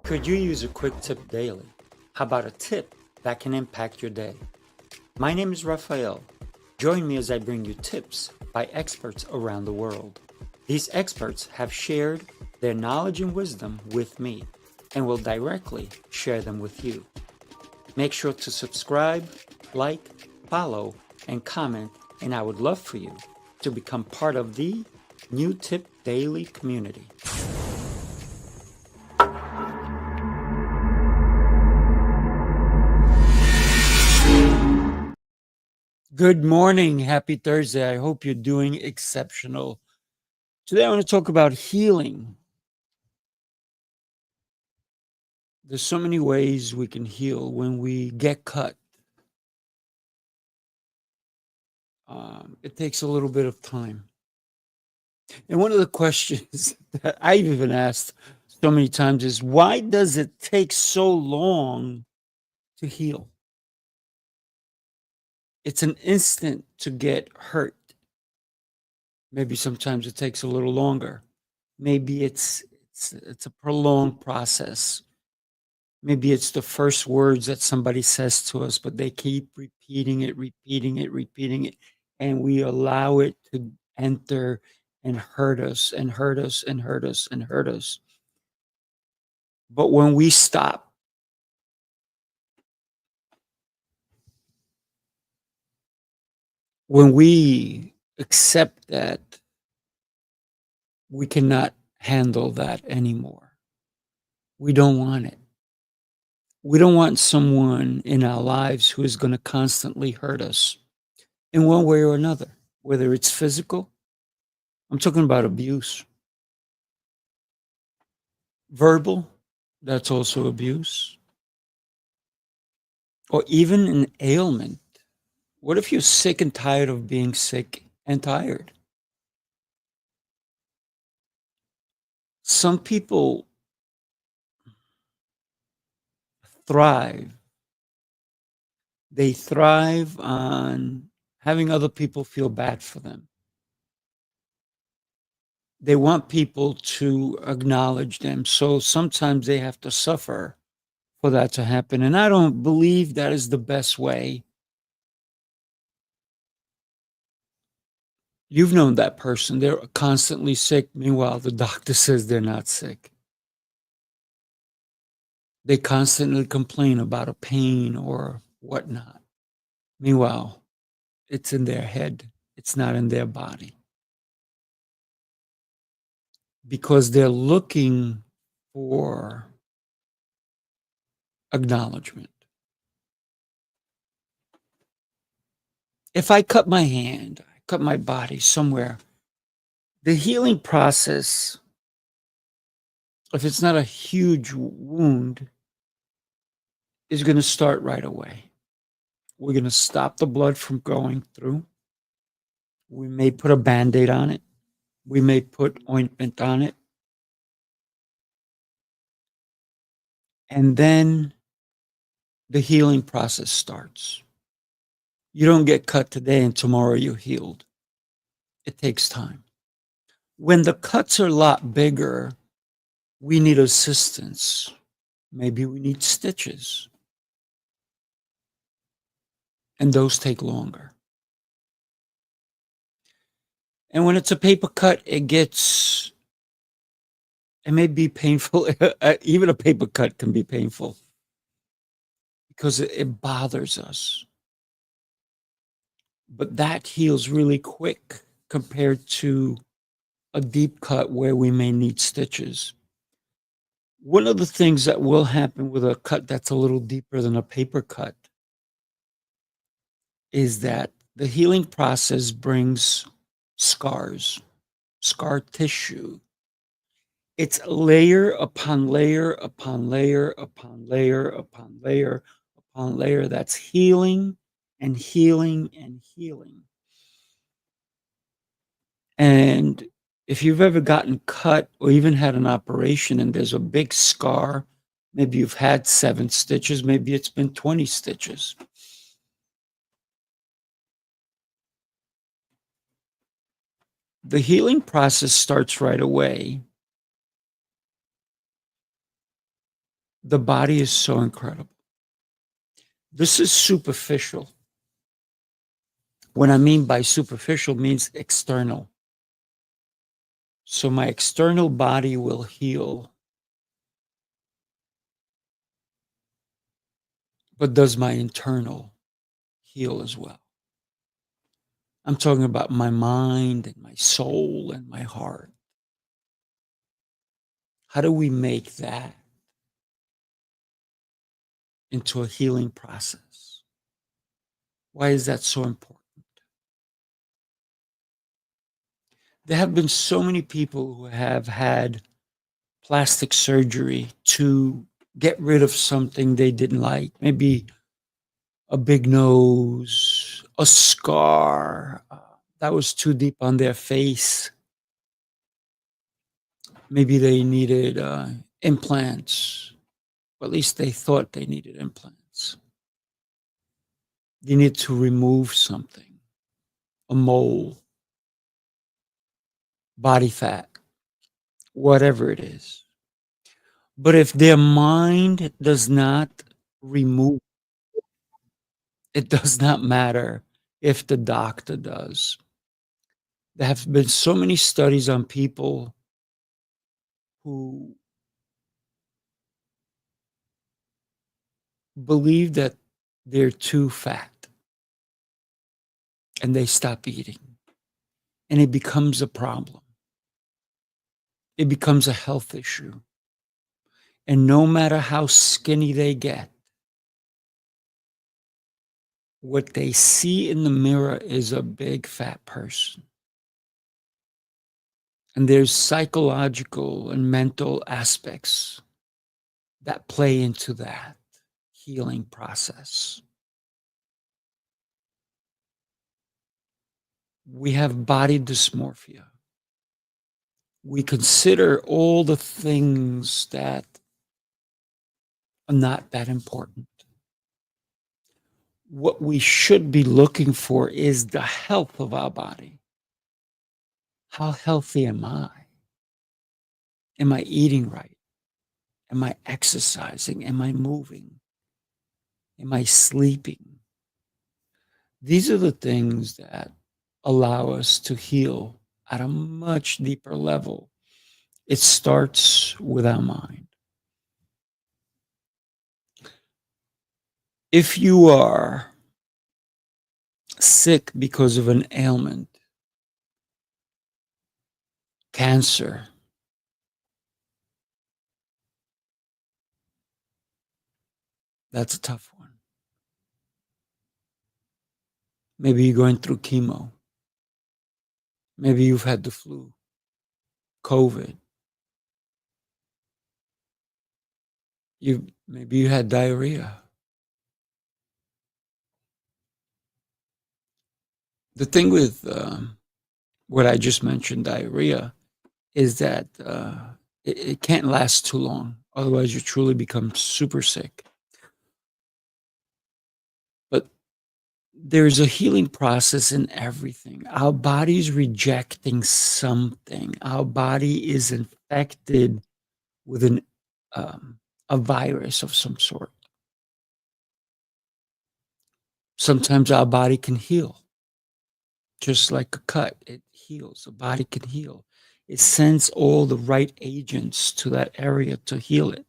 Could you use a quick tip daily? How about a tip that can impact your day? My name is Raphael. Join me as I bring you tips by experts around the world. These experts have shared their knowledge and wisdom with me and will directly share them with you. Make sure to subscribe, like, follow, and comment, and I would love for you to become part of the New Tip Daily community. Good morning. Happy Thursday. I hope you're doing exceptional. Today, I want to talk about healing. There's so many ways we can heal when we get cut. It takes a little bit of time. And one of the questions that I've even asked so many times is why does it take so long to heal? It's an instant to get hurt. Maybe sometimes it takes a little longer. Maybe it's a prolonged process. Maybe it's the first words that somebody says to us, but they keep repeating it, repeating it, repeating it, and we allow it to enter and hurt us and hurt us and hurt us and hurt us. But when we stop, when we accept that we cannot handle that anymore, we don't want it. We don't want someone in our lives who is going to constantly hurt us in one way or another, whether it's physical. I'm talking about abuse. Verbal, that's also abuse. Or even an ailment. What if you're sick and tired of being sick and tired? Some people thrive. They thrive on having other people feel bad for them. They want people to acknowledge them. So sometimes they have to suffer for that to happen. And I don't believe that is the best way. You've known that person. They're constantly sick. Meanwhile, the doctor says they're not sick. They constantly complain about a pain or whatnot. Meanwhile, it's in their head. It's not in their body. Because they're looking for acknowledgement. If I cut my hand, I cut my body somewhere, the healing process, if it's not a huge wound, is going to start right away. We're going to stop the blood from going through. We may put a Band-Aid on it. We may put ointment on it. And then the healing process starts. You don't get cut today and tomorrow you're healed. It takes time. When the cuts are a lot bigger, we need assistance. Maybe we need stitches. And those take longer. And when it's a paper cut, it may be painful. Even a paper cut can be painful because it bothers us. But that heals really quick compared to a deep cut where we may need stitches. One of the things that will happen with a cut that's a little deeper than a paper cut is that the healing process brings scars, scar tissue. It's layer upon layer upon layer upon layer upon layer upon layer that's healing and healing and healing. And if you've ever gotten cut or even had an operation and there's a big scar, maybe you've had 7 stitches, maybe it's been 20 stitches. The healing process starts right away. The body is so incredible. This is superficial. What I mean by superficial means external. So my external body will heal, but does my internal heal as well? I'm talking about my mind and my soul and my heart. How do we make that into a healing process? Why is that so important? There have been so many people who have had plastic surgery to get rid of something they didn't like, maybe a big nose, a scar that was too deep on their face. Maybe they needed implants, or at least they thought they needed implants. They need to remove something, a mole, body fat, whatever it is. But if their mind does not remove, it does not matter if the doctor does. There have been so many studies on people who believe that they're too fat and they stop eating, and it becomes a problem. It becomes a health issue. And no matter how skinny they get, what they see in the mirror is a big fat person. And there's psychological and mental aspects that play into that healing process. We have body dysmorphia. We consider all the things that are not that important. What we should be looking for is the health of our body. How healthy am I? Am I eating right? Am I exercising? Am I moving? Am I sleeping? These are the things that allow us to heal at a much deeper level. It starts with our mind. If you are sick because of an ailment, cancer, that's a tough one. Maybe you're going through chemo. Maybe you've had the flu, COVID. Maybe you had diarrhea. The thing with what I just mentioned, diarrhea, is that it can't last too long. Otherwise, you truly become super sick. But there's a healing process in everything. Our body's rejecting something. Our body is infected with a virus of some sort. Sometimes our body can heal, just like a cut. It heals. The body can heal. It sends all the right agents to that area to heal it.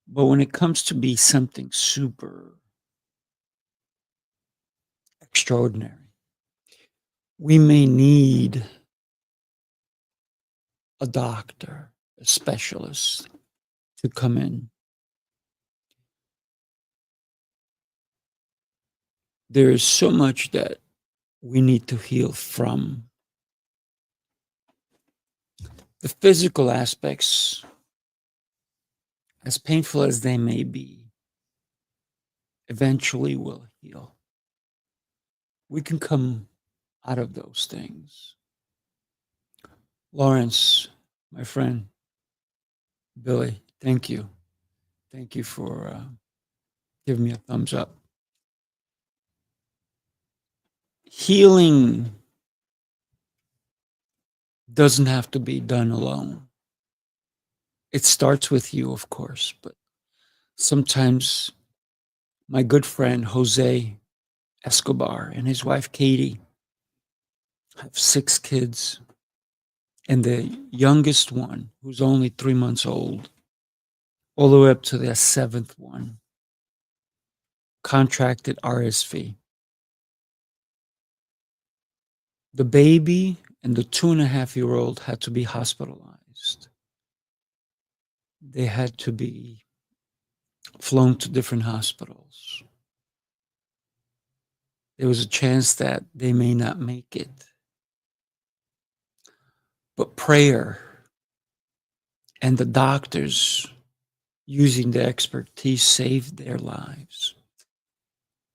But when it comes to be something super extraordinary, we may need a doctor, a specialist to come in. There is so much that we need to heal from. The physical aspects, as painful as they may be, eventually will heal. We can come out of those things. Lawrence, my friend, Billy, thank you. Thank you for giving me a thumbs up. Healing doesn't have to be done alone. It starts with you, of course, but sometimes my good friend Jose Escobar and his wife Katie have 6 kids, and the youngest one, who's only 3 months old, all the way up to their seventh one, contracted RSV. The baby and the 2.5-year-old had to be hospitalized. They had to be flown to different hospitals. There was a chance that they may not make it. But prayer and the doctors using their expertise saved their lives.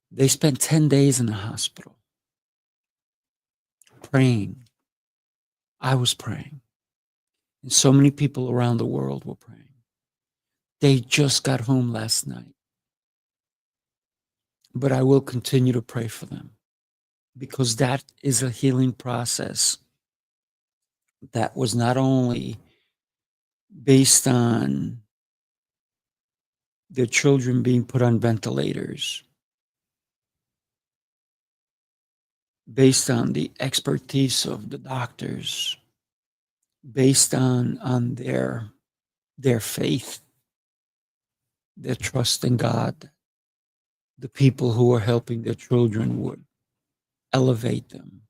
They spent 10 days in the hospital praying. I was praying. And so many people around the world were praying. They just got home last night. But I will continue to pray for them because that is a healing process that was not only based on their children being put on ventilators, based on the expertise of the doctors, based on their faith, their trust in God. The people who are helping their children would elevate them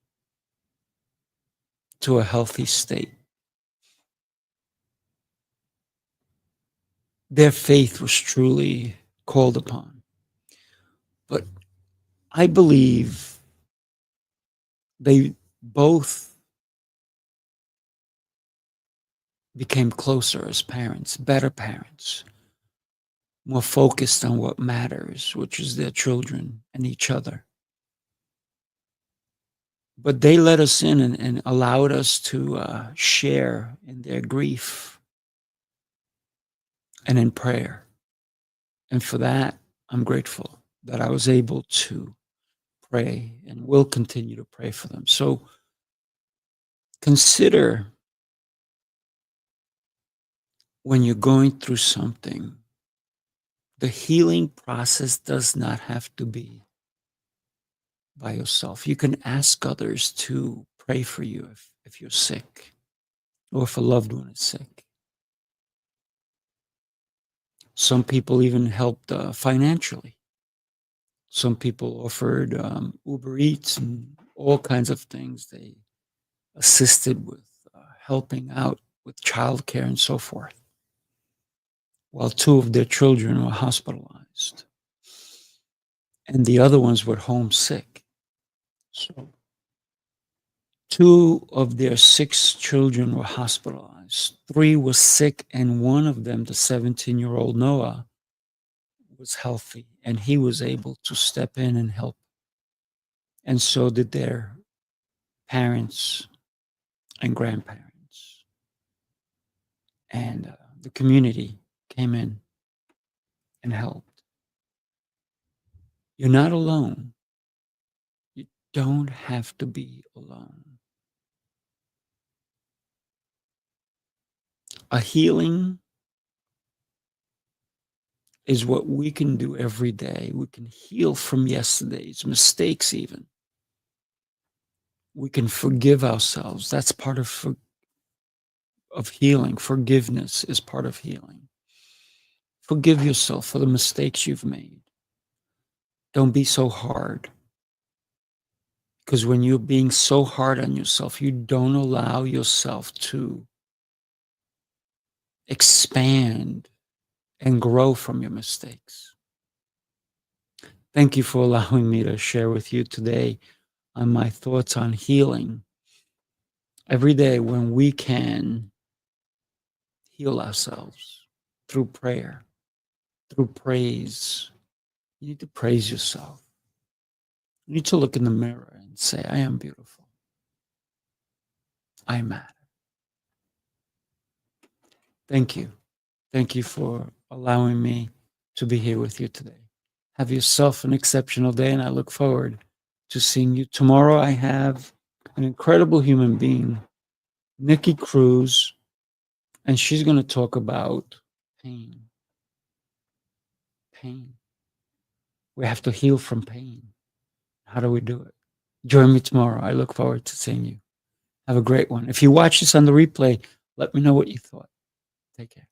to a healthy state. Their faith was truly called upon. But I believe they both became closer as parents, better parents, more focused on what matters, which is their children and each other. But they let us in and allowed us to share in their grief and in prayer. And for that, I'm grateful that I was able to pray and will continue to pray for them. So consider when you're going through something, the healing process does not have to be by yourself. You can ask others to pray for you if you're sick or if a loved one is sick. Some people even helped financially. Some people offered Uber Eats and all kinds of things. They assisted with helping out with childcare and so forth, while 2 of their children were hospitalized and the other ones were homesick. So 2 of their 6 children were hospitalized. 3 were sick, and one of them, the 17-year-old Noah, was healthy, and he was able to step in and help. And so did their parents and grandparents. And the community came in and helped. You're not alone. You don't have to be alone. A healing is what we can do every day. We can heal from yesterday's mistakes, even. We can forgive ourselves. That's part of healing. Forgiveness is part of healing. Forgive yourself for the mistakes you've made. Don't be so hard. Because when you're being so hard on yourself, you don't allow yourself to expand and grow from your mistakes. Thank you for allowing me to share with you today on my thoughts on healing. Every day when we can heal ourselves through prayer, through praise, you need to praise yourself. You need to look in the mirror and say, I am beautiful. I matter. Thank you. Thank you for allowing me to be here with you today. Have yourself an exceptional day, and I look forward to seeing you. Tomorrow I have an incredible human being, Nikki Cruz, And she's going to talk about pain. Pain. We have to heal from pain. How do we do it? Join me tomorrow. I look forward to seeing you. Have a great one. If you watch this on the replay, let me know what you thought. Take care.